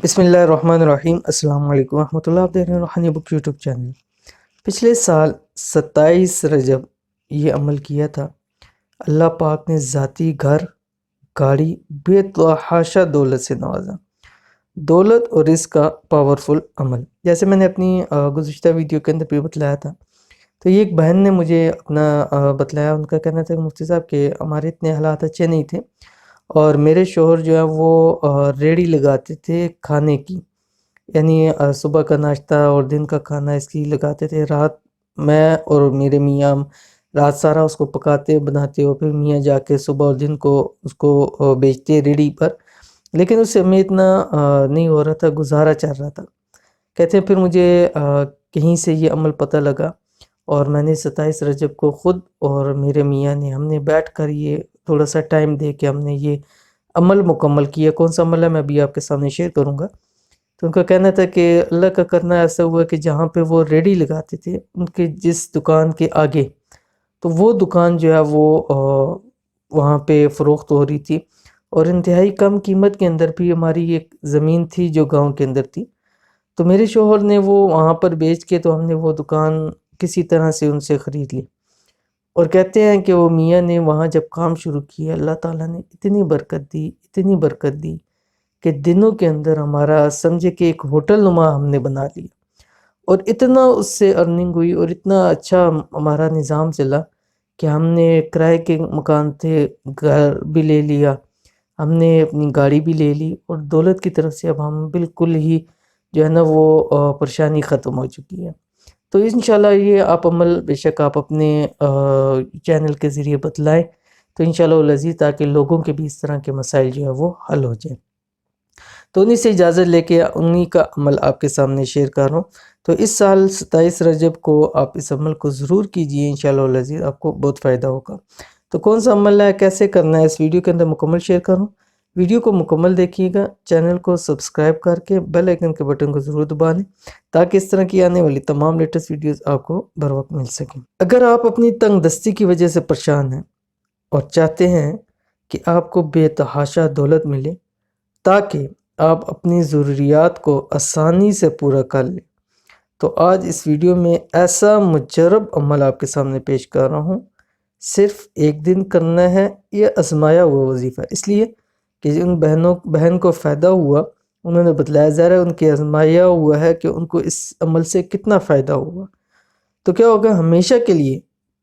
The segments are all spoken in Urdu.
بسم اللہ الرحمن الرحیم۔ السلام علیکم ورحمۃ اللہ۔ آپ دیکھ رہے ہیں روحانی بک یوٹیوب چینل۔ پچھلے سال 27 رجب یہ عمل کیا تھا۔ اللہ پاک نے ذاتی گھر، گاڑی، بیت و حاشا دولت سے نوازا۔ دولت اور رزق کا پاورفل عمل، جیسے میں نے اپنی گزشتہ ویڈیو کے اندر بھی بتلایا تھا۔ تو یہ ایک بہن نے مجھے اپنا بتلایا، ان کا کہنا تھا کہ مفتی صاحب کہ ہمارے اتنے حالات اچھے نہیں تھے، اور میرے شوہر جو ہے وہ ریڑھی لگاتے تھے کھانے کی، یعنی صبح کا ناشتہ اور دن کا کھانا اس کی لگاتے تھے۔ رات میں اور میرے میاں رات سارا اس کو پکاتے بناتے، اور پھر میاں جا کے صبح اور دن کو اس کو بیچتے ریڑھی پر، لیکن اس سے ہمیں اتنا نہیں ہو رہا تھا، گزارا چل رہا تھا۔ کہتے ہیں پھر مجھے کہیں سے یہ عمل پتہ لگا، اور میں نے 27 رجب کو خود اور میرے میاں نے ہم نے بیٹھ کر یہ تھوڑا سا ٹائم دے کے ہم نے یہ عمل مکمل کیا۔ کون سا عمل ہے میں ابھی آپ کے سامنے شیئر کروں گا۔ تو ان کا کہنا تھا کہ اللہ کا کرنا ایسا ہوا کہ جہاں پہ وہ ریڑھی لگاتے تھے، ان کے جس دکان کے آگے، تو وہ دکان جو ہے وہ وہاں پہ فروخت ہو رہی تھی، اور انتہائی کم قیمت کے اندر بھی۔ ہماری ایک زمین تھی جو گاؤں کے اندر تھی، تو میرے شوہر نے وہ وہاں پر بیچ کے، تو ہم نے وہ دکان کسی طرح سے ان سے خرید لی۔ اور کہتے ہیں کہ وہ میاں نے وہاں جب کام شروع کیا، اللہ تعالیٰ نے اتنی برکت دی کہ دنوں کے اندر ہمارا سمجھے کہ ایک ہوٹل نما ہم نے بنا لیا، اور اتنا اس سے ارننگ ہوئی، اور اتنا اچھا ہمارا نظام چلا کہ ہم نے کرائے کے مکان تھے، گھر بھی لے لیا، ہم نے اپنی گاڑی بھی لے لی، اور دولت کی طرف سے اب ہم بالکل ہی جو ہے نا وہ پریشانی ختم ہو چکی ہے۔ تو انشاءاللہ یہ آپ عمل بے شک آپ اپنے چینل کے ذریعے بتلائیں، تو انشاءاللہ العزیز، تاکہ لوگوں کے بھی اس طرح کے مسائل جو ہے وہ حل ہو جائیں۔ تو انہی سے اجازت لے کے انہی کا عمل آپ کے سامنے شیئر کر رہا ہوں۔ تو اس سال 27 رجب کو آپ اس عمل کو ضرور کیجئے، انشاءاللہ العزیز آپ کو بہت فائدہ ہوگا۔ تو کون سا عمل ہے، کیسے کرنا ہے، اس ویڈیو کے اندر مکمل شیئر کروں۔ ویڈیو کو مکمل دیکھیے گا، چینل کو سبسکرائب کر کے بیل آئیکن کے بٹن کو ضرور دبا لیں، تاکہ اس طرح کی آنے والی تمام لیٹسٹ ویڈیوز آپ کو بر وقت مل سکیں۔ اگر آپ اپنی تنگ دستی کی وجہ سے پریشان ہیں اور چاہتے ہیں کہ آپ کو بے تحاشا دولت ملے، تاکہ آپ اپنی ضروریات کو آسانی سے پورا کر لیں، تو آج اس ویڈیو میں ایسا مجرب عمل آپ کے سامنے پیش کر رہا ہوں۔ صرف ایک دن کرنا ہے، یہ آزمایا ہوا وظیفہ، اس لیے کہ ان بہن کو فائدہ ہوا، انہوں نے بتلایا، ظاہر ہے ان کے آزمایا ہوا ہے کہ ان کو اس عمل سے کتنا فائدہ ہوا۔ تو کیا ہوگا، ہمیشہ کے لیے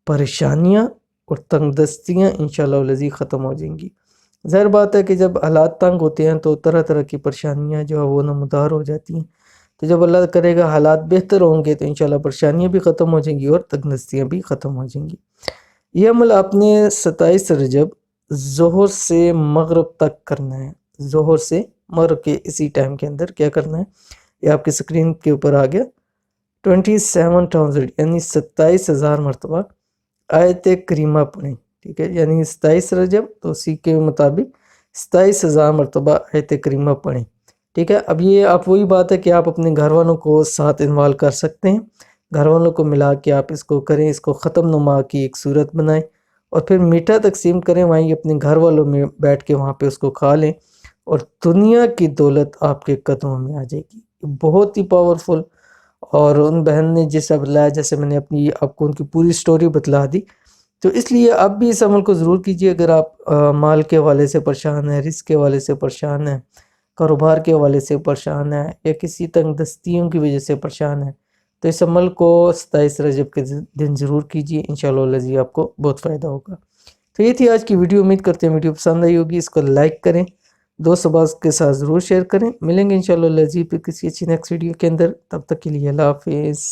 پریشانیاں اور تنگ دستیاں انشاءاللہ العزیز ختم ہو جائیں گی۔ ظاہر بات ہے کہ جب حالات تنگ ہوتے ہیں تو طرح طرح کی پریشانیاں جو ہے وہ نمودار ہو جاتی ہیں، تو جب اللہ کرے گا حالات بہتر ہوں گے تو انشاءاللہ پریشانیاں بھی ختم ہو جائیں گی اور تنگ دستیاں بھی ختم ہو جائیں گی۔ یہ عمل آپ نے 27 رجب ظہر سے مغرب تک کرنا ہے۔ ظہر سے مغرب کے اسی ٹائم کے اندر کیا کرنا ہے، یہ آپ کی سکرین کے اوپر آ گیا۔ 27,000 یعنی 27,000 مرتبہ آیت کریمہ پڑھیں، ٹھیک ہے، یعنی 27 رجب تو اسی کے مطابق 27,000 مرتبہ آیت کریمہ پڑھیں، ٹھیک ہے۔ اب یہ آپ وہی بات ہے کہ آپ اپنے گھر والوں کو ساتھ انوالو کر سکتے ہیں، گھر والوں کو ملا کے آپ اس کو کریں، اس کو ختم نما کی ایک صورت بنائیں، اور پھر میٹھا تقسیم کریں، وہیں اپنے گھر والوں میں بیٹھ کے وہاں پہ اس کو کھا لیں، اور دنیا کی دولت آپ کے قدموں میں آ جائے گی۔ بہت ہی پاورفل، اور ان بہن نے جیسا بتلایا، جیسے میں نے اپنی آپ کو ان کی پوری سٹوری بتلا دی، تو اس لیے آپ بھی اس عمل کو ضرور کیجئے۔ اگر آپ مال کے حوالے سے پریشان ہیں، رزق کے حوالے سے پریشان ہیں، کاروبار کے حوالے سے پریشان ہیں، یا کسی تنگ دستیوں کی وجہ سے پریشان ہیں، تو اس عمل کو 27 رجب کے دن ضرور کیجئے، انشاءاللہ العزیز آپ کو بہت فائدہ ہوگا۔ تو یہ تھی آج کی ویڈیو، امید کرتے ہیں ویڈیو پسند آئی ہوگی، اس کو لائک کریں، دوست احباب کے ساتھ ضرور شیئر کریں۔ ملیں گے انشاءاللہ العزیز پھر کسی اچھی نیکسٹ ویڈیو کے اندر، تب تک کے لیے اللہ حافظ۔